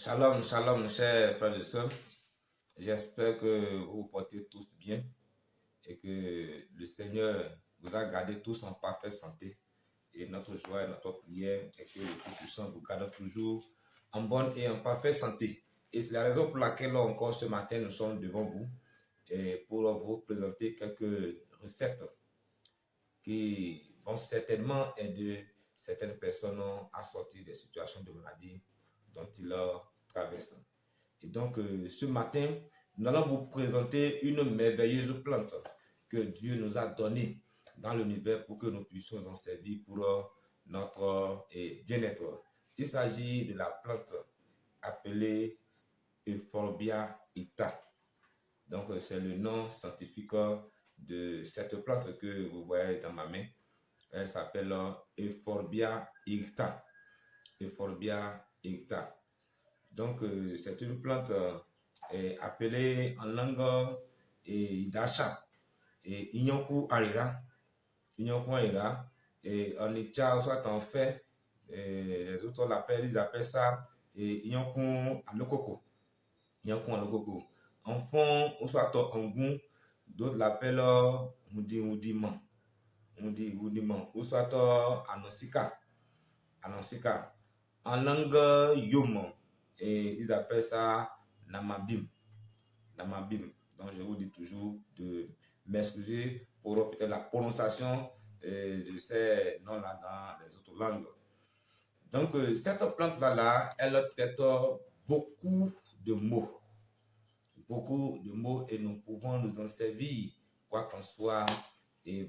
Shalom, shalom, chers frères et sœurs. J'espère que vous vous portez tous bien et que le Seigneur vous a gardé tous en parfaite santé. Et notre joie et notre prière est que le Tout-Puissant vous garde toujours en bonne et en parfaite santé. Et c'est la raison pour laquelle encore ce matin nous sommes devant vous et pour vous présenter quelques recettes qui vont certainement aider certaines personnes à sortir des situations de maladie dont ils traversent. Et donc, ce matin, nous allons vous présenter une merveilleuse plante que Dieu nous a donnée dans l'univers pour que nous puissions nous en servir pour notre bien-être. Il s'agit de la plante appelée Euphorbia icta. Donc, c'est le nom scientifique de cette plante que vous voyez dans ma main. Elle s'appelle Euphorbia icta. Euphorbia icta. Donc, c'est une plante appelée en langue d'Acha et Inyoku Arira. Inyoku Arira. Et en Icha, soit en fait, les autres ils appellent ça Inyoku Alokoko. Inyoku Alokoko. En fond, soit en goût, d'autres l'appellent Mudiman. Ou soit Anosika. Anosika. En langue Yomo. Et ils appellent ça Namabim. Namabim. Donc, je vous dis toujours de m'excuser pour peut-être la prononciation de ces noms-là dans les autres langues. Donc, cette plante-là, elle traite beaucoup de mots. Beaucoup de mots et nous pouvons nous en servir, quoi qu'on soit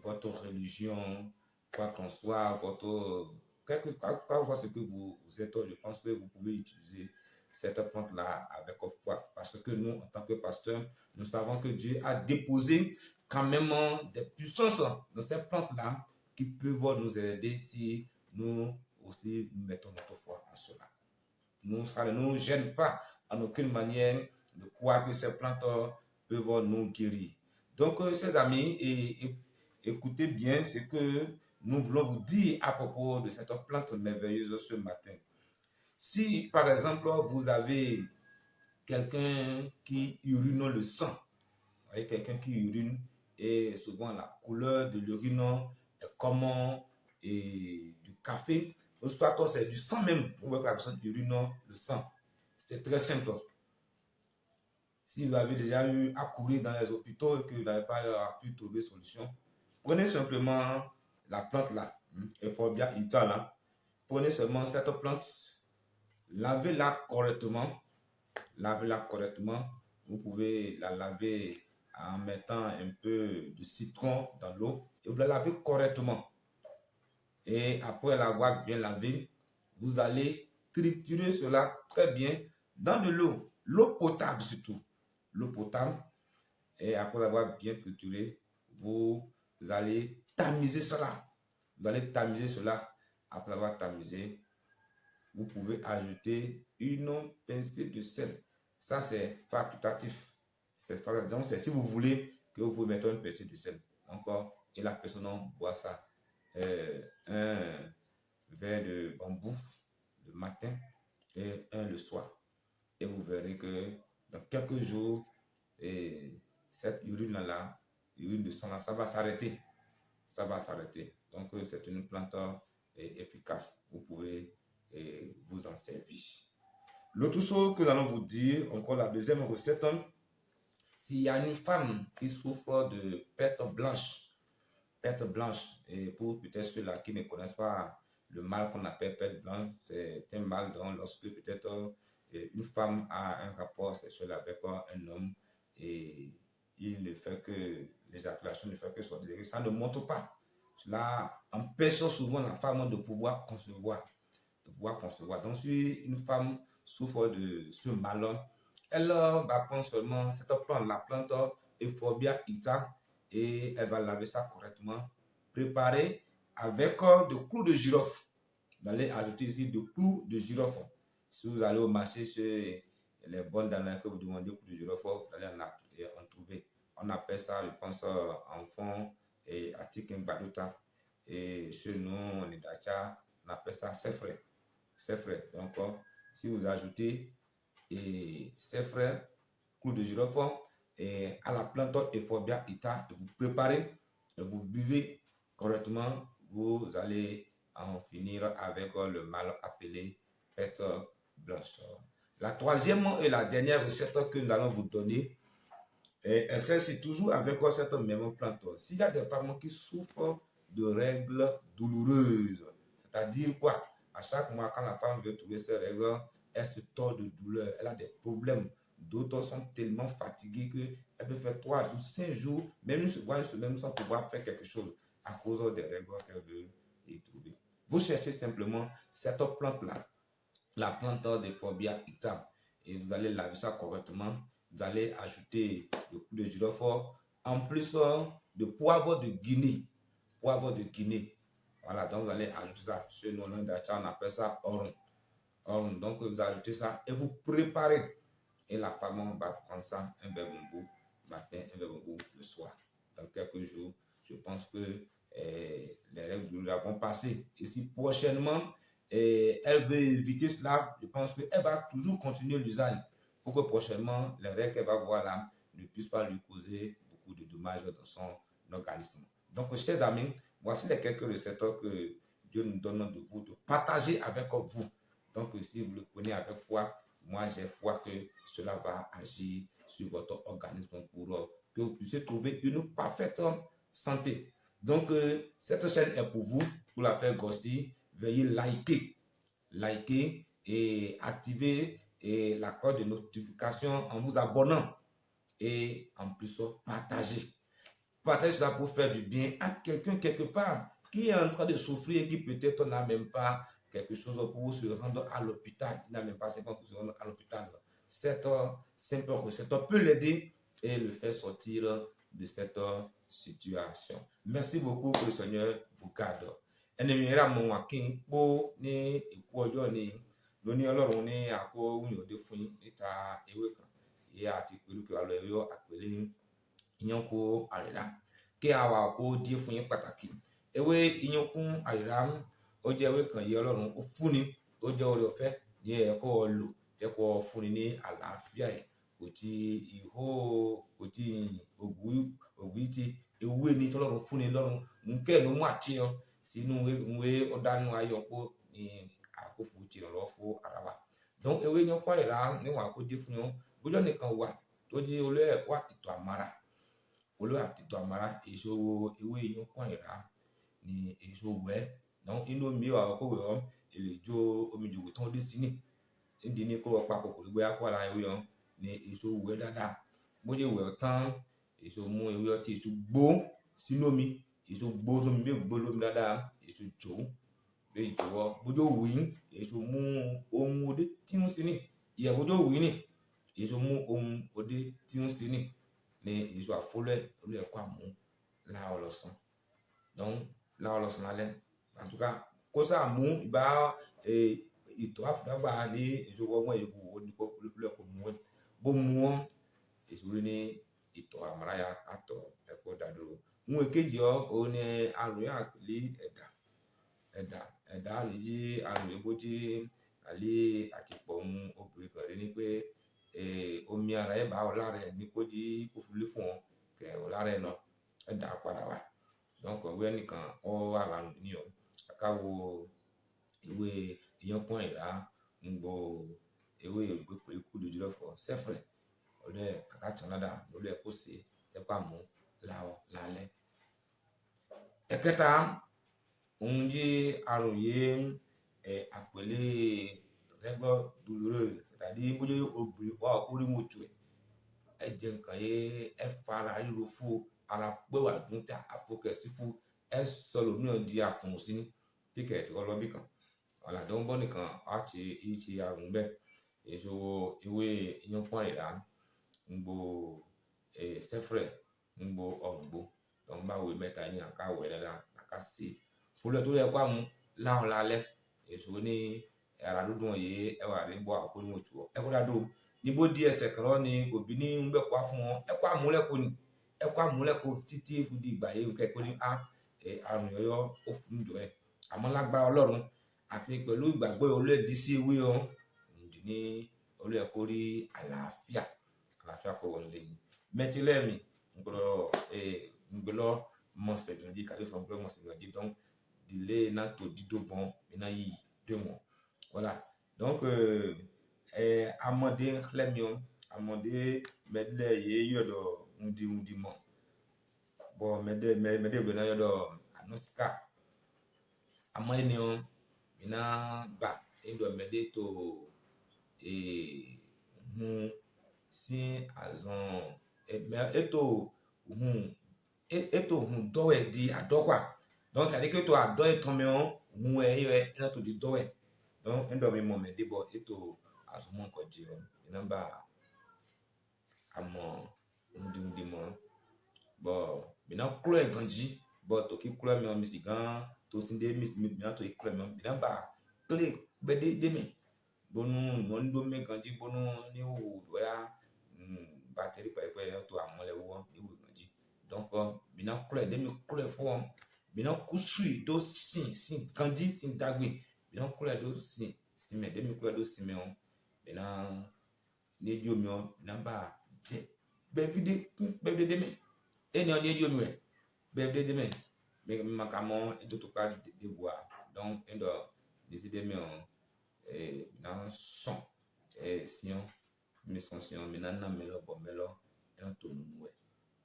votre religion, quoi qu'on soit votre... Quoi ce que vous êtes, je pense que vous pouvez utiliser cette plante-là avec foi. Parce que nous, en tant que pasteurs, nous savons que Dieu a déposé quand même des puissances dans cette plante-là qui peuvent nous aider si nous aussi mettons notre foi en cela. Ça ne nous gêne pas en aucune manière de croire que ces plantes peuvent nous guérir. Donc, chers amis, écoutez bien ce que nous voulons vous dire à propos de cette plante merveilleuse ce matin. Si, par exemple, vous avez quelqu'un qui urine le sang, vous voyez, quelqu'un qui urine et souvent la couleur de l'urine est comme du café, ou soit c'est du sang même, vous voyez que la personne urine le sang. C'est très simple. Si vous avez déjà eu à courir dans les hôpitaux et que vous n'avez pas pu trouver solution, prenez simplement la plante là, Euphorbia icta là. Prenez seulement cette plante, lavez-la correctement. Lavez-la correctement. Vous pouvez la laver en mettant un peu de citron dans l'eau et vous la lavez correctement. Et après l'avoir bien lavé, vous allez triturer cela très bien dans de l'eau potable surtout. L'eau potable. Et après l'avoir bien trituré, vous allez tamiser cela. Vous allez tamiser cela. Après avoir tamisé, vous pouvez ajouter une pincée de sel. Ça, c'est facultatif. Donc, c'est si vous voulez que vous pouvez mettre une pincée de sel. Encore, et la personne boit ça. Un verre de bambou le matin et un le soir. Et vous verrez que dans quelques jours, cette urine-là, l'urine de sang là, ça va s'arrêter. Ça va s'arrêter. Donc, c'est une plante efficace. Vous pouvez vous en servir. L'autre chose que nous allons vous dire, encore la deuxième recette, s'il y a une femme qui souffre de perte blanche, et pour peut-être ceux-là qui ne connaissent pas le mal qu'on appelle perte blanche, c'est un mal dont lorsque peut-être une femme a un rapport sexuel avec un homme et il ne fait que l'éjaculation ne fait que sortir, ça ne monte pas. Cela empêche souvent la femme de pouvoir concevoir. Donc, si une femme souffre de ce mal, elle va prendre seulement cette plante, la plante Euphorbia icta, et elle va laver ça correctement, préparer avec de clous de girofle. Vous allez ajouter ici de clous de girofle. Si vous allez au marché chez les bonnes dames que vous demandez clous de girofle, vous allez en trouver. On appelle ça, je pense, en fond et Atikin Baduta. Et chez nous, on est d'achat, on appelle ça c'est frais. Donc, si vous ajoutez et ses frères, clou de girofle, et à la plante Euphorbia ita, vous préparez, vous buvez correctement, vous allez en finir avec le mal appelé pète blanche. La troisième et la dernière recette que nous allons vous donner, c'est toujours avec cette même plante. S'il y a des femmes qui souffrent de règles douloureuses, c'est-à-dire quoi? À chaque mois, quand la femme veut trouver ses règles, elle se tord de douleur, elle a des problèmes. D'autres sont tellement fatiguées qu'elle peut faire 3 jours, 5 jours, même une semaine sans pouvoir faire quelque chose à cause des règles qu'elle veut y trouver. Vous cherchez simplement cette plante-là, la plante d'Euphorbia ita, et vous allez laver ça correctement. Vous allez ajouter le clou de girofle, en plus de poivre de Guinée. Poivre de Guinée. Voilà, donc vous allez ajouter ça. Chez nous, on appelle ça orange. Donc vous ajoutez ça et vous préparez. Et la femme va prendre ça, un verre bombou matin, un verre bombou le soir. Dans quelques jours, je pense que les règles nous l'avons passé. Et si prochainement, elle veut éviter cela, je pense qu'elle va toujours continuer l'usage pour que prochainement, les règles qu'elle va voir là ne puissent pas lui causer beaucoup de dommages dans son organisme. Donc, chers amis, voici les quelques recettes que Dieu nous donne de vous, de partager avec vous. Donc, si vous le prenez avec foi, moi j'ai foi que cela va agir sur votre organisme pour que vous puissiez trouver une parfaite santé. Donc, cette chaîne est pour vous, pour la faire grossir. Veuillez liker et activer la cloche de notification en vous abonnant et en plus partager. Partagez cela pour faire du bien à quelqu'un quelque part qui est en train de souffrir et qui peut-être n'a même pas quelque chose pour se rendre à l'hôpital. Il n'a même pas 50 pour se rendre à l'hôpital. Cette simple recette peut l'aider et le faire sortir de cette situation. Merci beaucoup, que le Seigneur vous garde. Ennemi ra mo akin po ni iku ojo ni loni Ọlọ́run ni ako unyode fún níta ewé kan ìyá àti pẹ̀lú kí wà lọ ẹyọ àpèlé ìyànkó àrẹ̀rà kí a wà kó díẹ̀ fún yín pàtàkì ewé ìyànkó àrẹ̀rà ó jẹ́ ewé kan yìí Ọlọ́run ó fúnni ó jẹ́ oore ọ̀fẹ́ ní ẹ̀kọ́ lò jẹ́kọ́ fúnni ní àlàáfíà ẹ̀ kò tí ìhó kò tí ògùn tí ewé ní tọ́lọ́run fúnni lọ́run nkẹ́ ló mú àti ọ sínú ìwé ọ̀dánù ayọ̀pọ̀ ní àkókò tí ìrànlọ́wọ́ fún ara wa. Donc ewé ìyànkó àrẹ̀rà níwọ̀n àkójẹ́ fún yín bójọ́ nìkan wà tó jẹ́ olóyè ẹ̀kọ́ àtìtọ̀ àmàrà èso ewé ìyànkó àrẹ̀rà ní èso wẹ́ donc inú omi wà ọkọ̀ wẹ̀ ọ́ èlè jó omi jòkó tán dé sí ní ìdí ní kó wọ́n papọ̀ kò gbé akọ́ ara ewé ọ́ ní èso wẹ́ dáadáa bójẹ́ wẹ̀ ọ́ tán èso mú ewé ọtí èso gbó sínú omi èso gbó sómi bí gbó lómi dáadáa èso jò bí ìjọwọ́ bójẹ́ òwú yín èso mú ohun òde tí ń sí ní ìyẹ̀ bójẹ́ òwú yín ní èso mú ohun òde tí ń sí ní èso àfọlẹ́ olú ẹ̀kọ́ àmú láàárọ̀ lọ́sàn donc láàárọ̀ lọ́sàn lálẹ́ en tout cas kó sáà mú ìbá ìtọ̀ àfúdágbà ní èso ọgbọ́n èkó oníkó lẹ́kọ̀ọ́ mú ẹ̀ bó mú wọn èso rí ní ìtọ̀ àmàráyà àtọ̀ ẹ̀kọ́ dàdúró mú èkejì ọ́ òun ní àrùn yà pèlé ẹ̀dá nìyí àrùn èbó tí àlẹ́ àtìpọ̀ ohun obìnrin kan rí ní pé omi ara ẹ̀ bá ọ lára ẹ̀ ní kó jí kó fúlé fún ọ kẹ̀ ọ lára ẹ̀ lọ ẹ̀dá padà wá donc ọ̀wẹ́ nìkan ọ wà lánàá ní ọ akáwo ewé ìyànkó àrẹ̀rà ń gbọ́ ewé ìgbépò ikú dojú lọ́fọ̀ sẹ́fẹ̀rẹ̀ ọ̀lẹ́ àkàtúndà lórí ẹ̀kọ́ sí ẹ̀pà mú láwọ̀ lálẹ́. Ẹ̀kẹta òun jí àrùn yìí àpèlé rẹ́gbọ́ douloureuse c'est-à-dire bóyá obìnrin wà orí mo tù ẹ̀ ẹ̀jẹ̀ nǹkan yìí ẹ̀ fara ríro fún ara pẹ́wà dùn tí àfọkẹ́ sí fún ẹ̀ sọ̀rọ̀ mìíràn di àkùnrin sí ní tíkẹ̀ẹ̀tì ọlọ́bì kan ọ̀làdọ́ ń bọ́ nìkan á ti ìṣe àrùn bẹ́ẹ̀ èso ewé ìyànkó àrẹ̀rà ń gbọ́ sẹ́fẹ̀rẹ̀ ń gbọ́ ọ̀rùngbó tó ń bá wẹ̀ mẹ́ta ní àkáwẹ̀ dáadáa àkásí fúlẹ̀ tó yẹ kó àmú láwọn lálẹ́ èso ní ara dúdú yìí ẹwà rí bọ́ àkóyún òtù ọ ẹkọ́ dádó níbo di ẹsẹ̀ kan lọ ni òbí ní ń bẹ̀kọ́ fún wọn ẹkọ́ àmúlẹ́kọ́ títí di ìgbà yìí kẹ́kọ́ ní àrùn yọyọ ó fún jọ ẹ àmọ́ lágbára Ọlọ́run àti pẹ̀lú ìgbàgbọ́ olóòdì sí ewé ọ ní olu e ko ri àlàáfíà ko won le ni metile mi ngolo mo se ganji ka le fon mo se ganji donc dile na to dido bon na yi 2 mois voilà donc amode lemion amode medle ye yodo undi mo bo mede be na yodo anuska amani on mina ba endo mede to si azon eto dowe di adokwa donc ça dit que to ado etonmeon na to di dowe donc endo mi mo mede bo eto azon ko ji o namba amo undi mo bo mina klo e ganji bo to ki klo mi o mi sigan to sinde mi na to klo mi namba kle bede de mi bonu ndo mi ganji bonu ni o ya batterie pa to amole wo ni o ganji donc mina klo de mi klo fo mina kusui do sin ganji sin dagbe mina klo do sin me de mi klo do sin me on mina ni dio mi on namba bebide de mi eni on ni dio mi we bebide de mi me makamo to pa de bois donc endo décider me on na son sion mi son sion mi na melo bo melo en to nu we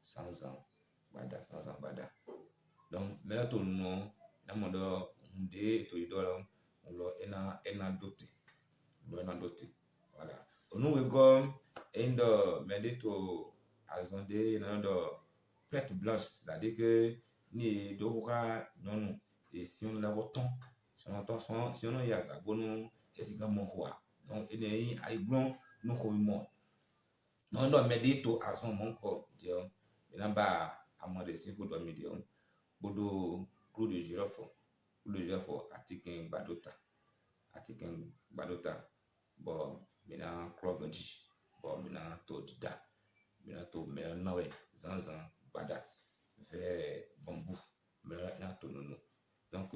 sans ans bada donc melo to nu na modo nde to idolo lo ena dote voilà onu we go endo medito azonde na do perte blanche c'est-à-dire que ni do ka non et si on la voton si on y a gabonu esiga mo kwa donc ene ai gbon no ko mo non do medito azon mon ko je namba amode si ko do medium bodo clou de girofle atiken badota bo mina kroganji bo mina to dida mina to me nawe zanzan bada ve bambou me na to no donc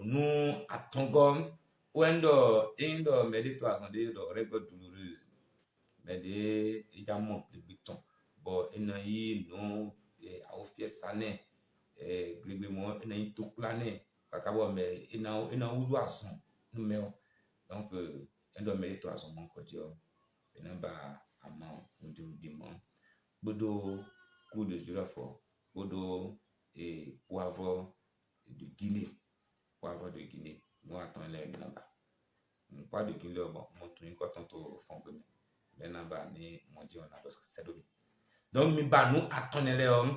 nous atongom wendo indo medito azonde do rego douloureuse mede idamo plibiton bo enayi no au fie sane grebe mo enayi to plane kakabo me ina uzu azon numeo donc endo medito azon mon kodio enamba ama undi mo bodo clou de girofle bodo poivre de Guinée nous attend les namba pas de Guinée bon mon tuni ko tonto fonbe me namba ni mon di on a dos sedo donc mi ba nous attend les hommes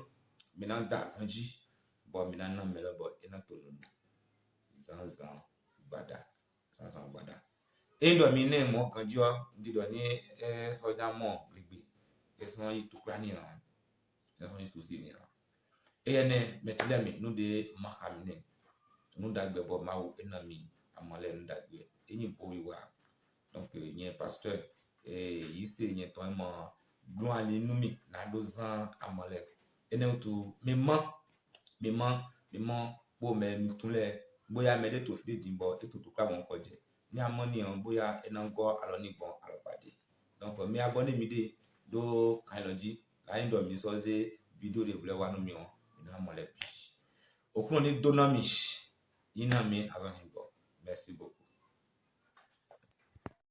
minanda kanji bo minana melo bo ina to no zanzan bada endo mi ne mo kanji o ndi do ni soja mo ligbe eso yi to plani na eso yi to si ni ene metile mi nu de mahamne nu dagbe bo mawo enami amale nu dagbe eni bo wiwa donc yen pasteur yise yen ton mo gbon ali nu mi na do zan amale ene tu memo bo me mi tunle boya me de to fi di bo eto to pa won ko je ni amoni on boya enango aloni gbon alopade donc mi abonné mi de do kailoji la ndo mi soze video de vle wa nu mi on ina mole okun ni donamish ina mi azon hibo merci beaucoup.